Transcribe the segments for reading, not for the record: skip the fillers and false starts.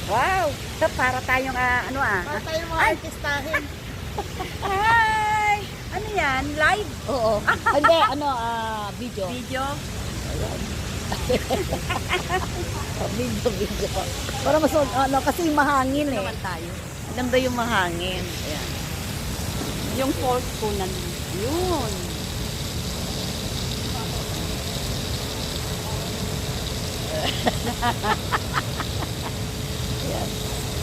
Wow! Para tayong Para tayong mga artistahin. Hi! Ano yan? Live? Oo. Hindi, video. Video? Video pa. Para mas, kasi mahangin eh. Naman tayo. Ganda yung mahangin. Ayan. Yung falls po nandun. Yun. Ayan.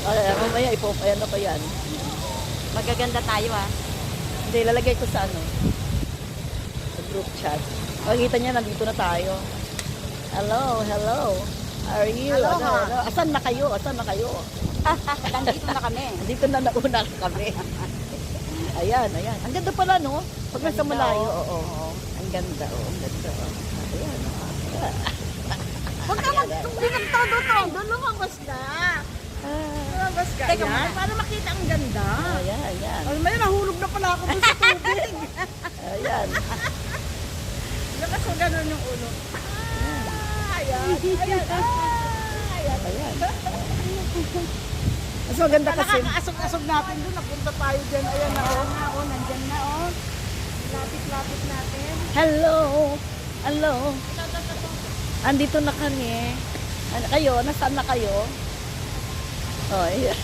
Ay, mamaya ayan na pa yan. Magaganda tayo Hindi, lalagay ko sa sa group chat. Makikita niya, nandito na tayo. Hello, hello. How are you? Hello, Asan na kayo? Asan na kayo? Nandito na kami. Dito na nauna kami. Ayan, ayan. Ang ganda pala, no? Pag nasa Ganda, malayo, oh. oo. Ang ganda, ang ganda. Ayan, Huwag ka mag-tumbinag todo to. Doon lumabas na. Lumabas ka. Teka Ayan. muna. Para makita ang ganda. Ayan, ayan. Alam mo yun, nahulog na pala ako dun sa tubig. Ayan. Lakas mo ganun yung ulo. Ayan. Ayan. Ayan. Ayan. Mas maganda kasi. Nakakaasog-asog natin doon. Napunta tayo dyan. Ayan na. Oo nga. Oo, nandyan na. Oh. Lapit-lapit natin. Hello. Hello. Andito na kami. Kayo, nasaan na kayo? Oh, ayan.